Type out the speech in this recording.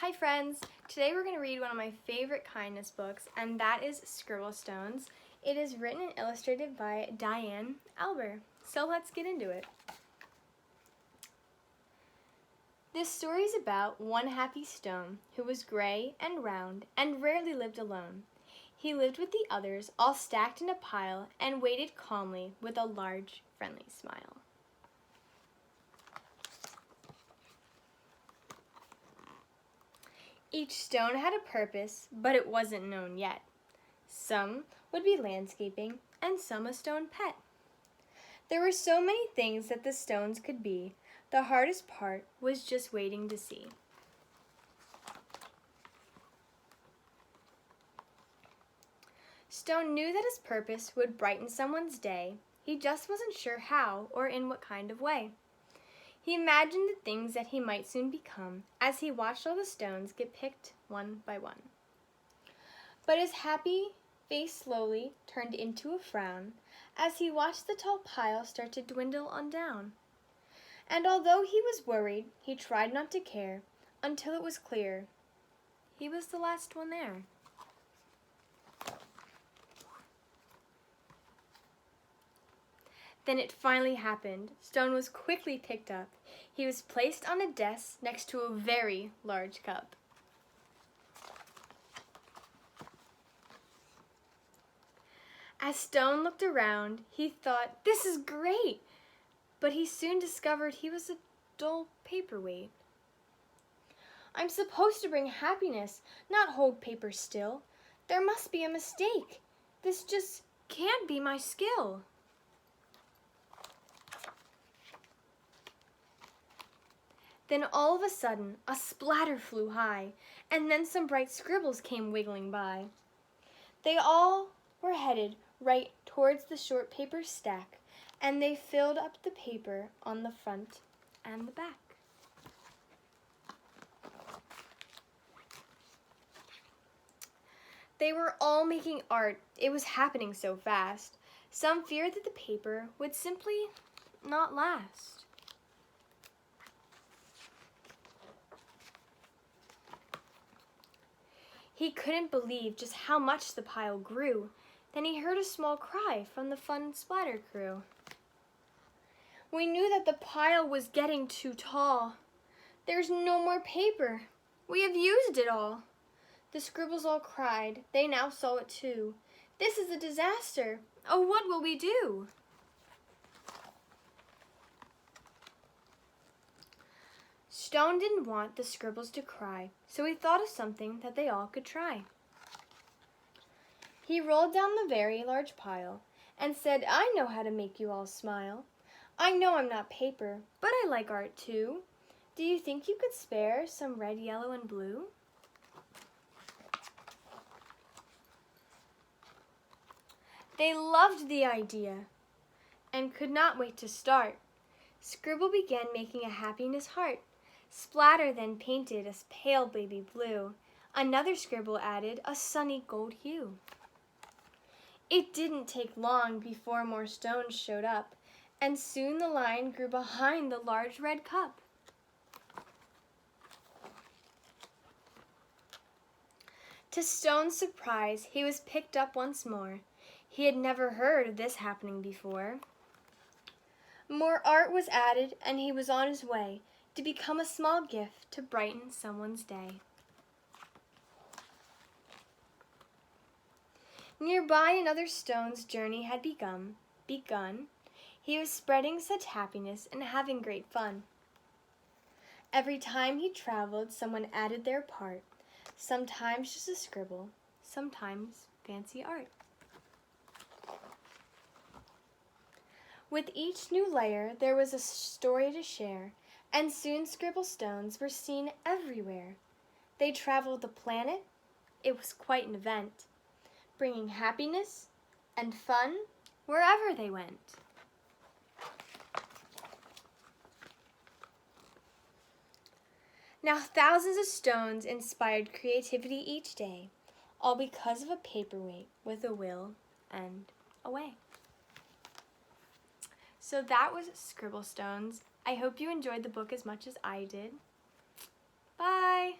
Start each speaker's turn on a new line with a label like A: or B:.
A: Hi friends! Today we're going to read one of my favorite kindness books, and that is Scribble. It is written and illustrated by Diane, Alber. So let's get into it. This story is about one happy stone who was gray and round and rarely lived alone. He lived with the others, all stacked in a pile, and waited calmly with a large, friendly smile. Each stone had a purpose, but it wasn't known yet. Some would be landscaping, and some a stone pet. There were so many things that the stones could be. The hardest part was just waiting to see. Stone knew that his purpose would brighten someone's day. He just wasn't sure how or in what kind of way. He imagined the things that he might soon become as he watched all the stones get picked one by one. But his happy face slowly turned into a frown as he watched the tall pile start to dwindle on down. And although he was worried, he tried not to care until it was clear he was the last one there. Then it finally happened. Stone was quickly picked up. He was placed on a desk next to a very large cup. As Stone looked around, he thought, "This is great!" But he soon discovered he was a dull paperweight. "I'm supposed to bring happiness, not hold paper still. There must be a mistake. This just can't be my skill." Then all of a sudden, a splatter flew high, and then some bright scribbles came wiggling by. They all were headed right towards the short paper stack, and they filled up the paper on the front and the back. They were all making art. It was happening so fast. Some feared that the paper would simply not last. He couldn't believe just how much the pile grew. Then he heard a small cry from the fun splatter crew. "We knew that the pile was getting too tall. There's no more paper. We have used it all." The scribbles all cried. They now saw it too. "This is a disaster. Oh, what will we do?" Stone didn't want the scribbles to cry, so he thought of something that they all could try. He rolled down the very large pile and said, "I know how to make you all smile. I know I'm not paper, but I like art too. Do you think you could spare some red, yellow, and blue?" They loved the idea and could not wait to start. Scribble began making a happiness heart. Splatter then painted a pale baby blue. Another scribble added a sunny gold hue. It didn't take long before more stones showed up, and soon the line grew behind the large red cup. To Stone's surprise, he was picked up once more. He had never heard of this happening before. More art was added, and he was on his way to become a small gift to brighten someone's day. Nearby, another stone's journey had begun. He was spreading such happiness and having great fun. Every time he traveled, someone added their part. Sometimes just a scribble, sometimes fancy art. With each new layer, there was a story to share, and soon scribble stones were seen everywhere. They traveled the planet. It was quite an event, bringing happiness and fun wherever they went. Now thousands of stones inspired creativity each day, all because of a paperweight with a will and a way. So that was Scribble Stones. I hope you enjoyed the book as much as I did. Bye!